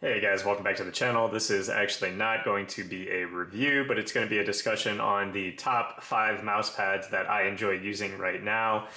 Hey guys, welcome back to the channel. This is actually not going to be a review, but it's going to be a discussion on the top 5 mouse pads that I enjoy using right now.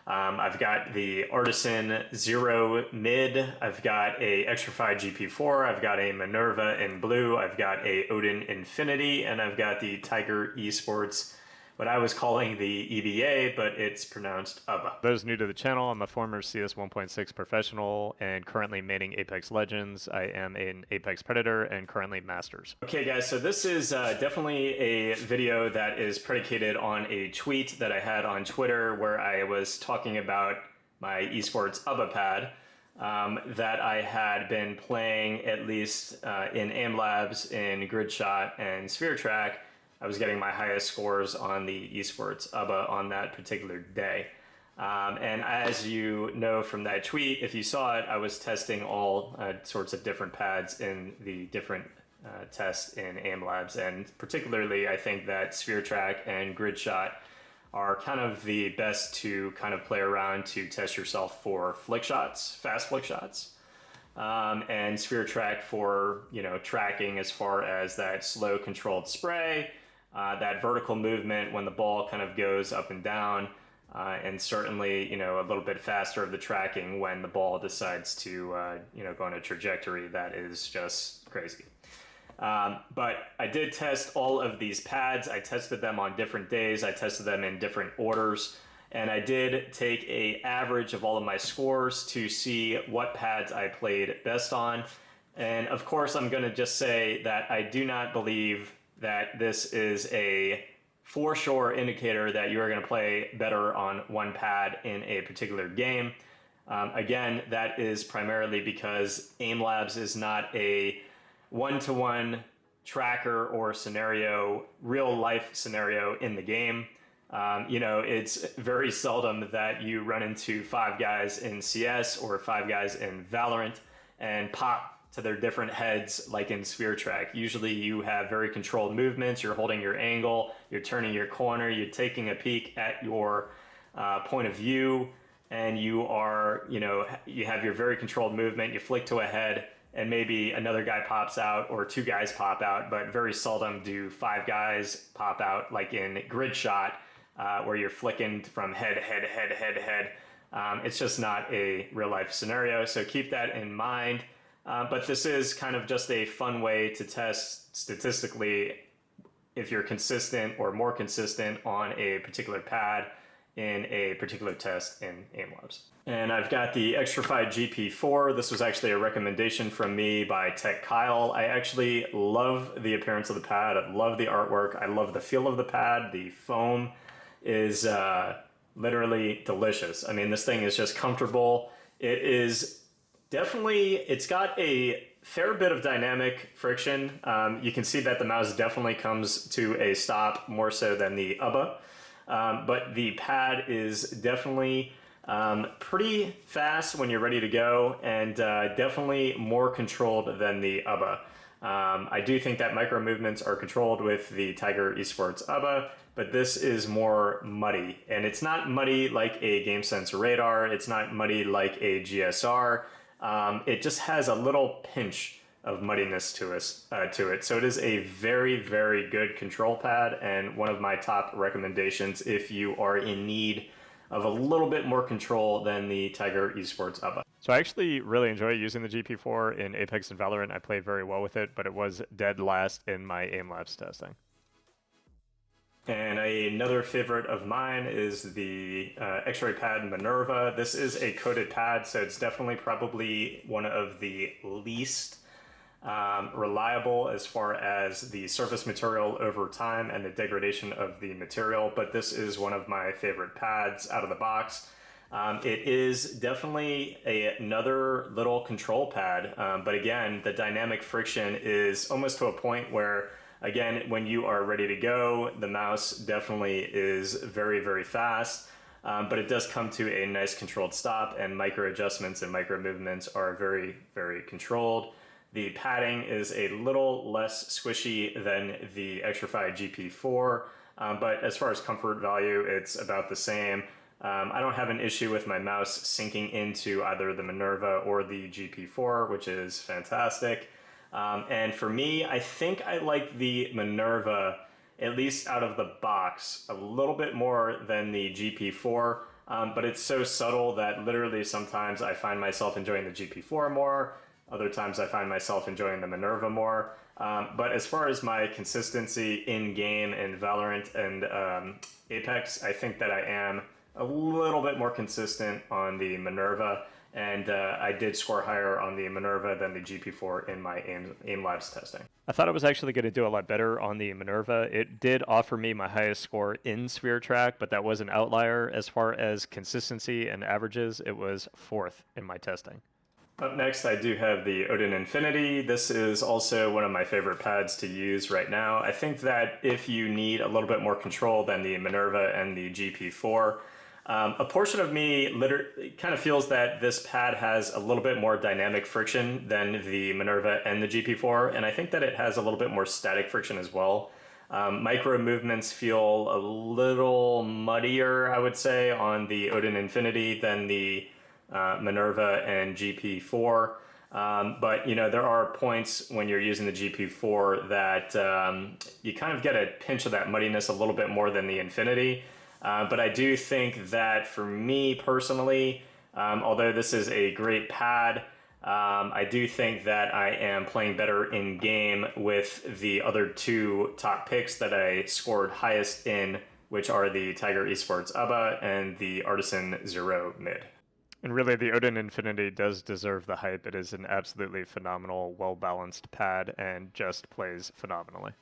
I've got the Artisan Zero Mid, I've got a Xtrfy GP4, I've got a Minerva in blue, I've got a Odin Infinity, and I've got the Tiger Esports, what I was calling the EBA, but it's pronounced UBA. Those new to the channel, I'm a former CS 1.6 professional and currently maining Apex Legends. I am an Apex Predator and currently Masters. Okay guys, so this is definitely a video that is predicated on a tweet that I had on Twitter where I was talking about my Esports UBA pad that I had been playing at least in Aim Labs, in Grid Shot, and Sphere Track. I was getting my highest scores on the Esports UBA on that particular day. And as you know from that tweet, if you saw it, I was testing all sorts of different pads in the different tests in Aim Labs. And particularly, I think that Sphere Track and Grid Shot are kind of the best to kind of play around to test yourself for flick shots, fast flick shots. And Sphere Track for, tracking as far as that slow controlled spray, that vertical movement when the ball kind of goes up and down, and certainly, a little bit faster of the tracking when the ball decides to, go on a trajectory that is just crazy. But I did test all of these pads. I tested them on different days. I tested them in different orders. And I did take an average of all of my scores to see what pads I played best on. And of course, I'm going to just say that I do not believe that this is a for sure indicator that you are going to play better on one pad in a particular game. Again, that is primarily because Aim Labs is not a one-to-one tracker or scenario, real life scenario in the game. It's very seldom that you run into 5 guys in CS or 5 guys in Valorant and pop to their different heads like in Sphere Track. Usually you have very controlled movements, you're holding your angle, you're turning your corner, you're taking a peek at your point of view, and you are, you have your very controlled movement, you flick to a head, and maybe another guy pops out or 2 guys pop out, but very seldom do 5 guys pop out like in Grid Shot, where you're flicking from head. It's just not a real life scenario, so keep that in mind. But this is kind of just a fun way to test statistically if you're consistent or more consistent on a particular pad in a particular test in Aim Labs. And I've got the Xtrfy GP4. This was actually a recommendation from me by Tech Kyle. I actually love the appearance of the pad. I love the artwork. I love the feel of the pad. The foam is literally delicious. I mean, this thing is just comfortable. It is definitely, it's got a fair bit of dynamic friction. You can see that the mouse definitely comes to a stop more so than the UBA. But the pad is definitely pretty fast when you're ready to go, and definitely more controlled than the UBA. I do think that micro movements are controlled with the Tiger Esports UBA, but this is more muddy. And it's not muddy like a GameSense radar. It's not muddy like a GSR. It just has a little pinch of muddiness to it. So it is a very, very good control pad and one of my top recommendations if you are in need of a little bit more control than the Tiger Esports UBA. So I actually really enjoy using the GP4 in Apex and Valorant. I play very well with it, but it was dead last in my Aim Labs testing. And another favorite of mine is the Xray Pad Minerva. This is a coated pad, so it's definitely probably one of the least reliable as far as the surface material over time and the degradation of the material, but this is one of my favorite pads out of the box. It is definitely another little control pad, but again, the dynamic friction is almost to a point where, again, when you are ready to go, the mouse definitely is very, very fast, but it does come to a nice controlled stop, and micro adjustments and micro movements are very, very controlled. The padding is a little less squishy than the Xtrfy GP4, but as far as comfort value, it's about the same. I don't have an issue with my mouse sinking into either the Minerva or the GP4, which is fantastic. And for me, I think I like the Minerva, at least out of the box, a little bit more than the GP4. But it's so subtle that literally sometimes I find myself enjoying the GP4 more. Other times I find myself enjoying the Minerva more. But as far as my consistency in game in Valorant and Apex, I think that I am a little bit more consistent on the Minerva. And I did score higher on the Minerva than the GP4 in my aim labs testing. I thought I was actually going to do a lot better on the Minerva. It did offer me my highest score in Sphere Track, but that was an outlier. As far as consistency and averages, it was 4th in my testing. Up next, I do have the Odin Infinity. This is also one of my favorite pads to use right now. I think that if you need a little bit more control than the Minerva and the GP4, a portion of me literally kind of feels that this pad has a little bit more dynamic friction than the Minerva and the GP4, and I think that it has a little bit more static friction as well. Micro movements feel a little muddier, I would say, on the Odin Infinity than the Minerva and GP4. But there are points when you're using the GP4 that you kind of get a pinch of that muddiness a little bit more than the Infinity. But I do think that for me personally, although this is a great pad, I do think that I am playing better in game with the other two top picks that I scored highest in, which are the Tiger Esports UBA and the Artisan Zero Mid. And really, the Odin Infinity does deserve the hype. It is an absolutely phenomenal, well-balanced pad and just plays phenomenally.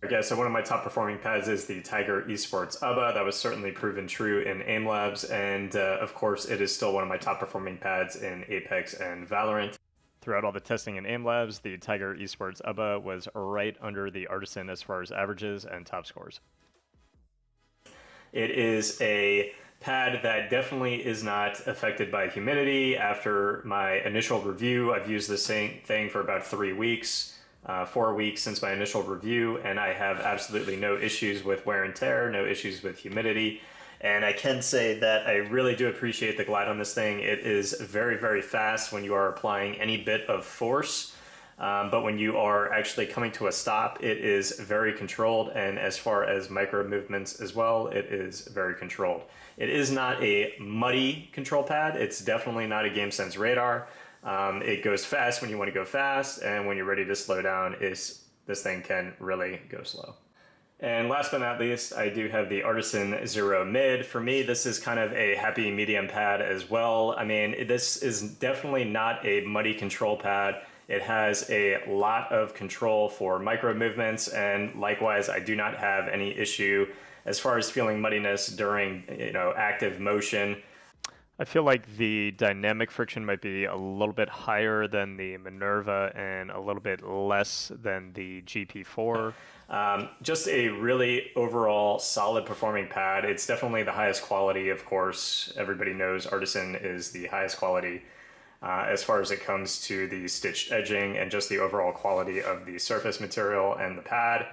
Okay, so one of my top performing pads is the Tiger Esports UBA. That was certainly proven true in aim labs, and of course it is still one of my top performing pads in Apex and Valorant. Throughout all the testing in aim labs, the Tiger Esports UBA was right under the Artisan as far as averages and top scores. It is a pad that definitely is not affected by humidity. After my initial review, I've used the same thing for about 3 weeks. 4 weeks since my initial review, and I have absolutely no issues with wear and tear, no issues with humidity. And I can say that I really do appreciate the glide on this thing. It is very, very fast when you are applying any bit of force, but when you are actually coming to a stop, it is very controlled. And as far as micro movements as well, it is very controlled. It is not a muddy control pad. It's definitely not a GameSense radar. It goes fast when you want to go fast, and when you're ready to slow down, this thing can really go slow. And last but not least, I do have the Artisan Zero Mid. For me, this is kind of a happy medium pad as well. I mean, this is definitely not a muddy control pad. It has a lot of control for micro movements, and likewise, I do not have any issue as far as feeling muddiness during active motion. I feel like the dynamic friction might be a little bit higher than the Minerva and a little bit less than the GP4. Just a really overall solid performing pad. It's definitely the highest quality, of course. Everybody knows Artisan is the highest quality as far as it comes to the stitched edging and just the overall quality of the surface material and the pad.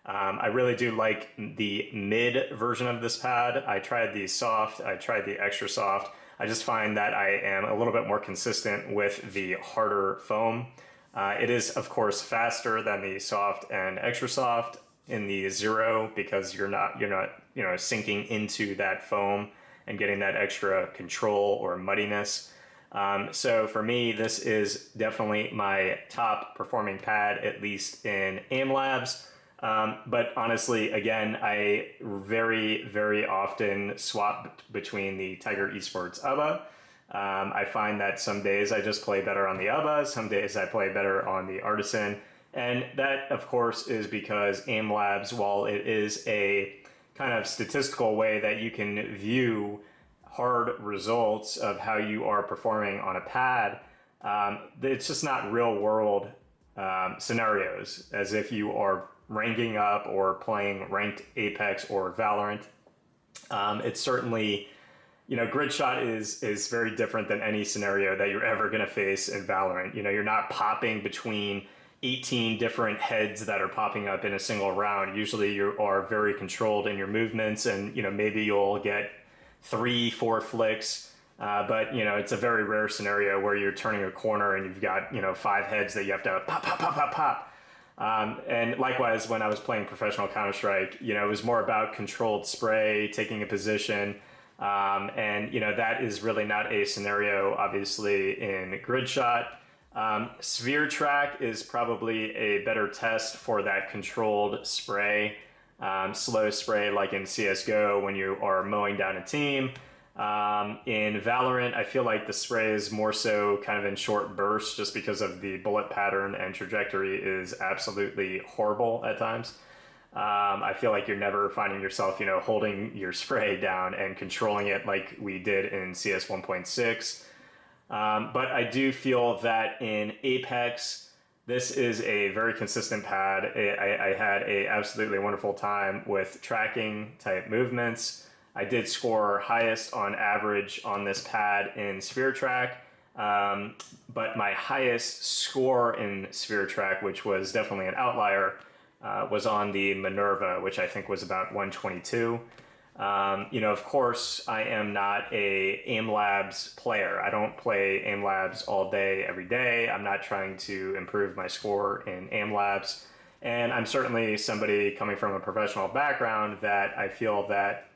I really do like the mid version of this pad. I tried the soft, I tried the extra soft. I just find that I am a little bit more consistent with the harder foam. It is, of course, faster than the soft and extra soft in the Zero because you're not sinking into that foam and getting that extra control or muddiness. So for me, this is definitely my top performing pad, at least in aim labs. But honestly, again, I very, very often swap between the Tiger Esports UBA. I find that some days I just play better on the UBA, some days I play better on the Artisan. And that, of course, is because aim labs, while it is a kind of statistical way that you can view hard results of how you are performing on a pad, it's just not real world scenarios, as if you are ranking up or playing ranked Apex or Valorant. It's certainly, grid shot is very different than any scenario that you're ever going to face in Valorant. You're not popping between 18 different heads that are popping up in a single round. Usually you are very controlled in your movements, and maybe you'll get 3-4 flicks But it's a very rare scenario where you're turning a corner and you've got 5 heads that you have to pop, pop, pop, pop, pop. And likewise, when I was playing professional Counter-Strike, it was more about controlled spray, taking a position, and that is really not a scenario, obviously, in grid shot. Sphere track is probably a better test for that controlled spray, slow spray, like in CS:GO when you are mowing down a team. In Valorant, I feel like the spray is more so kind of in short bursts just because of the bullet pattern and trajectory is absolutely horrible at times. I feel like you're never finding yourself, holding your spray down and controlling it like we did in CS 1.6. But I do feel that in Apex, this is a very consistent pad. I had a absolutely wonderful time with tracking type movements. I did score highest on average on this pad in Sphere Track, but my highest score in Sphere Track, which was definitely an outlier, was on the Minerva, which I think was about 122. Of course, I am not a Aim Labs player. I don't play Aim Labs all day, every day. I'm not trying to improve my score in Aim Labs. And I'm certainly somebody coming from a professional background that I feel that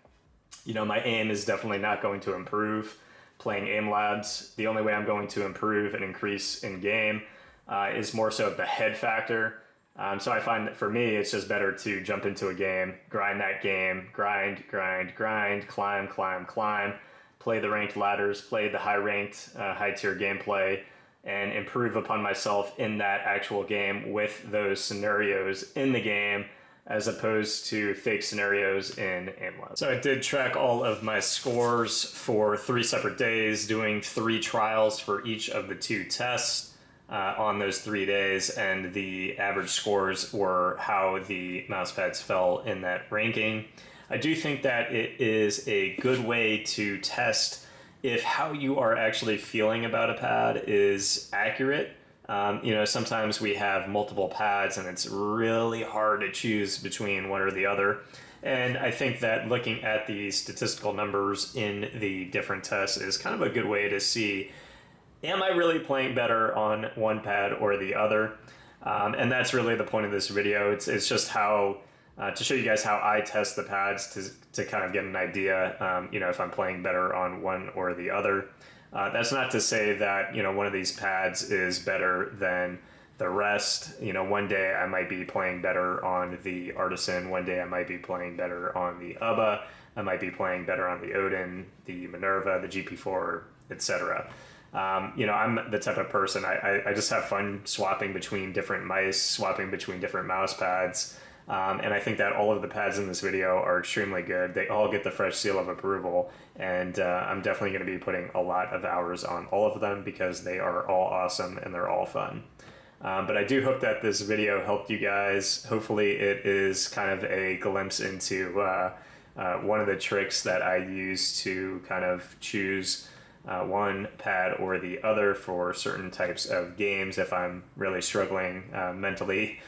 my aim is definitely not going to improve playing Aim Labs. The only way I'm going to improve and increase in game is more so of the head factor. So I find that for me, it's just better to jump into a game, grind that game, grind, climb, play the ranked ladders, play the high-ranked, high-tier gameplay, and improve upon myself in that actual game with those scenarios in the game, as opposed to fake scenarios in AimLab. So I did track all of my scores for 3 separate days, doing 3 trials for each of the 2 tests on those 3 days, and the average scores were how the mousepads fell in that ranking. I do think that it is a good way to test if how you are actually feeling about a pad is accurate. Sometimes we have multiple pads and it's really hard to choose between one or the other. And I think that looking at the statistical numbers in the different tests is kind of a good way to see, am I really playing better on one pad or the other? And that's really the point of this video. It's just how, to show you guys how I test the pads to kind of get an idea, if I'm playing better on one or the other. That's not to say that, one of these pads is better than the rest. One day I might be playing better on the Artisan. One day I might be playing better on the UBA. I might be playing better on the Odin, the Minerva, the GP4, etc. I'm the type of person, I just have fun swapping between different mice, swapping between different mouse pads. And I think that all of the pads in this video are extremely good. They all get the fresh seal of approval, and I'm definitely going to be putting a lot of hours on all of them because they are all awesome and they're all fun. But I do hope that this video helped you guys. Hopefully it is kind of a glimpse into one of the tricks that I use to kind of choose one pad or the other for certain types of games if I'm really struggling mentally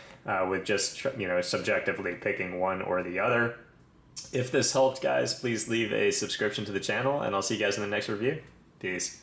with just subjectively picking one or the other. If this helped, guys, please leave a subscription to the channel, and I'll see you guys in the next review. Peace.